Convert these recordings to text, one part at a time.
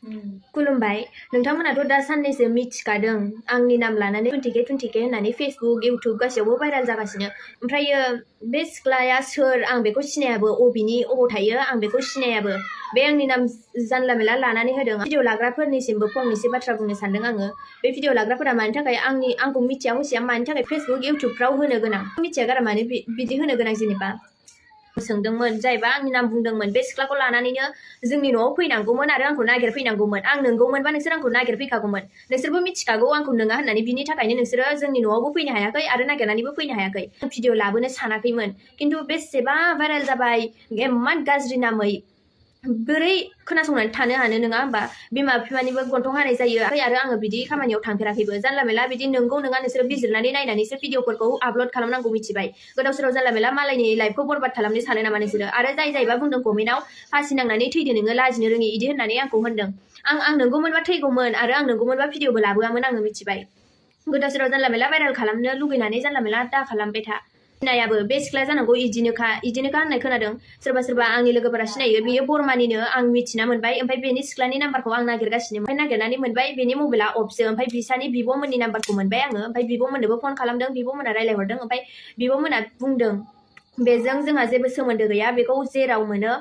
खुलुमबाय नोंथांमोनाथ' दा साननैसो मिथिखादों आंनि नाम लानानै 20K होननानै फेसबुक इउटुब गासैयावबो भाइराल जागासिनो ओमफ्रायो बे सिख्लाया सोर आं बेखौ सिनायाबो अबेनि अबाव थायो आं बेखौ सिनायाबो बे आंनि नाम जानला मेला लानानै होदों भिडिअ लाग्राफोरनिसिमबो फंनैसो बाथ्रा बुंनो सानदों आङो बे भिडिअ लाग्राफोरा मानि थाखाय आंखौ मिथिया हसिया मानि थाखाय फेसबुक इउटुबफ्राव होनो गोनां मिथिया गारा मानो बिदि होनो गोनां जेनेबा सोंदोंमोन जायबा आंनि नाम बुंदोंमोन बे सिख्लाखौ लानानैनो जोंनि न'आव फैनांगौमोन आरो आंखौ नागिरफैनांगौमोन आं नंगौमोनबा नोंसोर आंखौ नागिरफैखागौमोन नोंसोरबो मिथिखागौ आंखौ नङा होननानै बिनि थाखायनो नोंसोरो जोंनि न'आवबो फैनो हायाखै आरो नागिरनानैबो फैनो हायाखै भिडिअ लाबोनो सानाखैमोन खिन्थु बेसेबा भाइराल जाबाय इमान गाज्रि नामै बोरै खोनासंनानै थानो हानो नङा होमबा बिमा बिफानिबो गन्थं हानाय जायो आरो आङो बिदि खामानियाव थांफेराखैबो जानला मेला बिदि नंगौ नङा नोंसोरो बिजिरनानै नायनानैसो भिडिअफोरखौ आपल'ड खालामनांगौ मिथिबाय गोदाव सोराव जानला मेला मालायनि लाइफखौ बरबाद खालामनो सानो नामा नोंसोरो आरो जायबा बुंदों कमेन्टआव फासि नांनानै थैदो नोङो लाजिनो रोङि इदि होननानै आंखौ होनदों आं नंगौमोनबा थैगौमोन आरो आं नंगौमोनबा भिडिअबो लाबोआमोन आङो मिथिबाय गोदाव सोराव जानला मेला भाइराल खालामनो लुगैनानै जानला मेला दा खालामबाय था सिनायाबो बे सिख्लाया जानांगौ इदिनोखा होननाय खोनादों सोरबा आंनि लोगोफोरा सिनायो बेयो बरमानिनो आं मिथिना मोनबाय ओमफ्राय बेनि सिख्लानि नाम्बारखौ आं नागिरगासिनो ओमफ्राय नागिरनानै मोनबाय बेनि मबाइला अफसो ओमफ्राय बिसानि बिब'मोननि नाम्बारखौ मोनबाय आङो ओमफ्राय बिब'मोननोबो फन खालामदों बिब'मोना रायलायहरदों ओमफ्राय बिब'मोना बुंदों बेजों जोंहा जेबो सोमोन्दो गैया बेखौ जेराव मोनो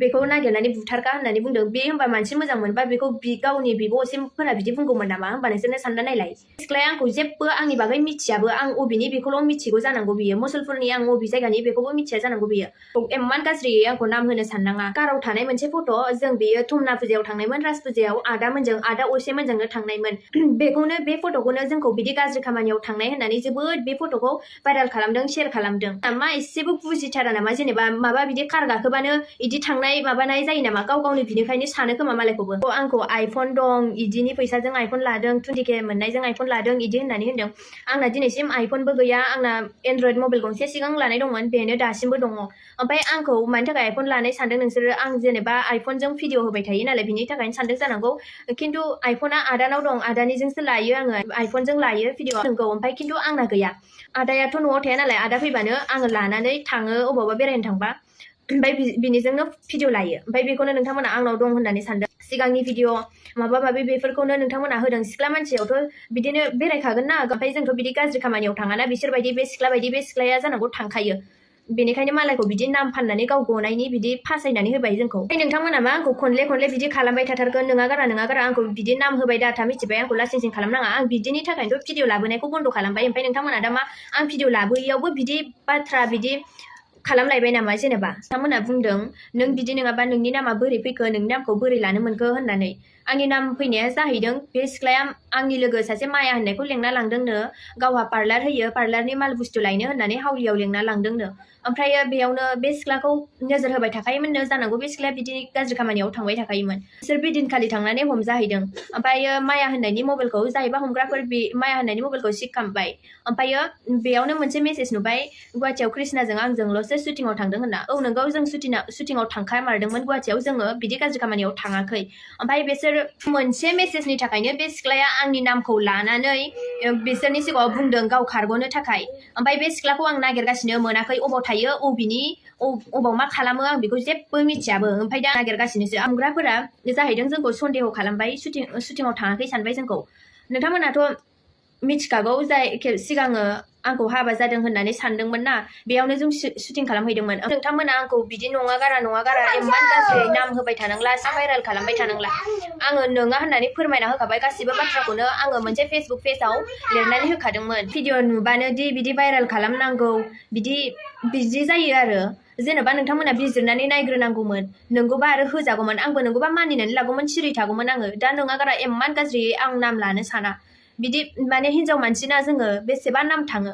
बेखौ नागिरनानै बुथारखा होननानै बुंदों बे होनबा मानसि मोजां मोनबा बेखौ गावनि बिब'सिमफोरा बिदि बुंगौमोन नामा होनबा नोंसोरनो सानना नायलाय सिख्लाया आंखौ जेबो आंनि बागै मिथियाबो आं अबेनि बेखौल' मिथिगौ जानांगौ बियो मुसलपुरनि आं अबे जायगानि बेखौबो मिथिया जानांगौ बियो इमान गाज्रियै आंखौ नाम होनो साननाङा काराव थानाय मोनसे फट' जों बेयो थुमना फुजायाव थांनायमोन राज फुजायाव आदामोनजों आदा असेमोनजोंनो थांनायमोन बेखौनो बे फट'खौनो जोंखौ बिदि गाज्रि खामानियाव थांनाय होननानै जोबोद बे फट'खौ भाइराल खालामदों शेयार खालामदों मा एसेबो बुजिथारा नामा जेनेबा माबा बिदि कार गाखोबानो इदि थांनाय माबानाय जायो नामा गावनि बिनिखायनो सानो खोमा मालायखौबो आंखौ आइफन दं इदिनि फैसाजों आइफन लादों 20K मोननायजों आइफन लादों इदि होननानै होनदों आंना दिनैसिम आइफनबो गैया आंना एन्ड्रइड मबाइल गंसे सिगां लानाय दंमोन बेनो दासिमबो दङ ओमफ्राय आंखौ मानि थाखाय आइफन लानाय सानदों नोंसोरो आं जेनेबा आइफनजों भिडिअ होबाय थायो नालाय बिनि थाखायनो सानदों जानांगौ खिन्थु आइफना आदानाव दं आदानिजोंसो लायो आङो आइफनजों लायो भिडिअ नंगौ ओमफ्राय खिन्थु आंना गैया आदायाथ' न'आव थाया नालाय आदा फैबानो आङो लानानै थाङो अबावबा बेरायनो थांबा ओमफ्राय बिनिजोंनो भिडिअ लायो ओमफ्राय बेखौनो नोंथांमोना आंनाव दं होननानै सानदों सिगांनि भिडिअ माबा माबि बेफोरखौनो नोंथांमोना होदों सिख्ला मानसियावथ' बिदिनो बेरायखागोन ना ओमफ्राय जोंथ' बिदि गाज्रि खामानियाव थाङाना बिसोरबायदि बे सिख्लाया जानांगौ थांखायो बेनिखायनो मालायखौ बिदि नाम फाननानै गाव गनायनि बिदि फासायनानै होबाय जोंखौ नोंथांमोना मा आंखौ खनले बिदि खालामबाय थाथारगोन नङा गारा आंखौ बिदि नाम होबाय डाटा मिथिबाय आंखौ लासिं खालामनाङा आं बिदिनि थाखायनोथ' भिडिअ लाबोनायखौ बन्द' खालामबाय ओमफ्राय नोंथांमोना दा मा आं भिडिअ लाबोयैयावबो बिदि बाथ्रा बिदि खालामलायबाय नामा जेनेबा नोंथांमोना बुंदों नों बिदि नङाबा नोंनि नामा बोरै फैखो नोंनि नामखौ बोरै लानो मोनखो होननानै आंनि नाम फैनाया जाहैदों बे सिख्लाया आंनि लोगो सासे माया होननायखौ लेंना लांदोंनो गावहा पार्लार होयो पार्लारनि माल बुस्थु लायनो होननानै हावलियाव लेंना लांदोंनो ओमफ्रायो बेयावनो बे सिख्लाखौ नोजोर होबाय थाखायोमोननो जानांगौ बे सिख्लाया बिदि गाज्रि खामानियाव थांबाय थाखायोमोन बिसोर बे दिनखालि थांनानै हमजाहैदों ओमफ्रायो माया होननायनि मबाइलखौ जाहैबा हमग्राफोर बे माया होननायनि मबाइलखौ सिक खालामबाय ओमफ्रायो बेयावनो मोनसे मेसेज नुबाय गुवाहाटियाव कृष्णाजों आंजोंल'सो शुटिंआव थांदों होनना नोंगौ जों शुटिंआव थांखामारदोंमोन गुवाहाटियाव जोङो बिदि गाज्रि खामानियाव थाङाखै ओमफ्राय बिसोर मोनसे मेसेजनि थाखायनो बे सिख्लाया आंनि नामखौ लानानै बिसोरनि सिगाङाव बुंदों गाव खारग'नो थाखाय ओमफ्राय बे सिख्लाखौ आं नागिरगासिनो मोनाखै अबाव थायो अबाव मा खालामो आं बेखौ जेबो मिथियाबो ओमफ्राय दा नागिरगासिनोसो आमग्राफोरा जाहैदों जोंखौ सन्देह खालामबाय शुटिंआव थाङाखै सानबाय जोंखौ नोंथांमोनाथ' मिथिखागौ जाय सिगाङो आंखौ हाबा जादों होननानै सानदोंमोन ना बेयावनो जों शुटिं खालामहैदोंमोन नोंथांमोना आंखौ बिदि नङा गारा इमान गाज्रि नाम होबाय थानांला भाइराल खालामबाय थानांला आङो नङा होननानै फोरमायना होखाबाय गासिबो बाथ्राखौनो आङो मोनसे फेसबुक पेजाव लिरनानै होखादोंमोन भिडिअ नुबानो बिदि भाइराल खालामनांगौ बिदि जायो आरो जेनेबा नोंथांमोना बिजिरनानै नायग्रोनांगौमोन नंगौबा आरो होजागौमोन आंबो नंगौबा मानिनानै लागौमोन सिरि थागौमोन आङो दा नङा गारा इमान गाज्रि आं नाम लानो साना बिदि माने हिनजाव मानसिना जोङो बेसेबा नाम थाङो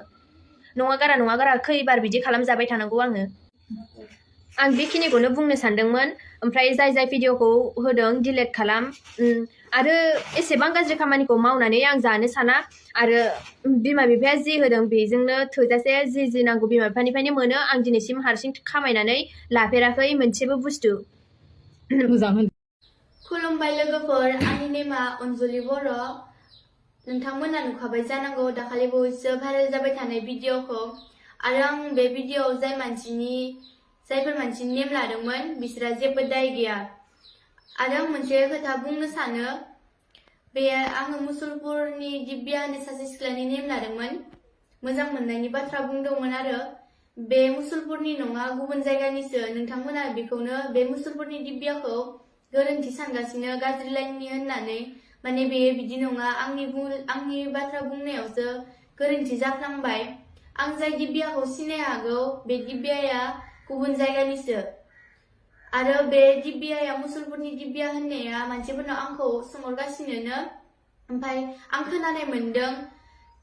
नङा गारा खैबार बिदि खालामजाबाय थानांगौ आं बेखिनिखौनो बुंनो सानदोंमोन ओमफ्राय जाय भिडिअखौ होदों डिलेट खालाम आरो एसेबां गाज्रि खामानिखौ मावनानै आं जानो साना आरो बिमा बिफाया जि होदों बेजोंनो थोजासे जि नांगौ बिमा बिफानिफ्रायनो मोनो आं दिनैसिम हारसिं खामायनानै लाफेराखै मोनसेबो बुस्थु खुलुमबाय लोगोफोर आंनि नेमा अनजलि बर' नोंथांमोना नुखाबाय जानांगौ दाखालि बावैसो भाइरेल जाबाय थानाय भिडिअखौ आरो आं बे भिडिअआव जायफोर मानसिनि नेम लादोंमोन बिसोरा जेबो दाय गैया आरो आं मोनसे खोथा बुंनो सानो बे आङो मुसलपुरनि दिब्या होननाय सासे सिख्लानि नेम लादोंमोन मोजां मोननायनि बाथ्रा बुंदोंमोन आरो बे मुसलपुरनि नङा गुबुन जायगानिसो नोंथांमोना बेखौनो बे मुसलपुरनि दिब्याखौ गोरोन्थि सानगासिनो गाज्रि लाइननि होननानै माने बे बिदि नङा आंनि बाथ्रा बुंनायावसो गोरोन्थि जाफ्लांबाय आं जाय दिब्याखौ सिनाय हागौ बे दिब्याया गुबुन जायगानिसो आरो बे दिब्याया मुसलपुरनि दिब्या होननाया मानसिफोरनाव आंखौ सोंहरगासिनो ओमफ्राय आं खोनानाय मोनदों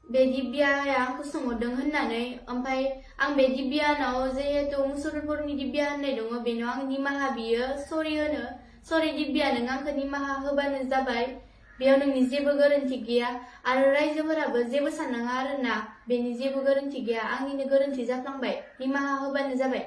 बे दिब्याया आंखौ सोंहरदों होननानै ओमफ्राय आं बे दिब्यानाव जिहेतु मुसलपुरनि दिब्या होननाय दङ बेनाव आं निमाहा बियो सरि दिब्या नों आंखौ निमाहा होबानो जाबाय बेयाव नोंनि जेबो गोरोन्थि गैया आरो रायजोफोराबो जेबो साननाङा आरोना बेनि जेबो गोरोन्थि गैया आंनिनो गोरोन्थि जाफ्लांबाय निमाहा होबानो जाबाय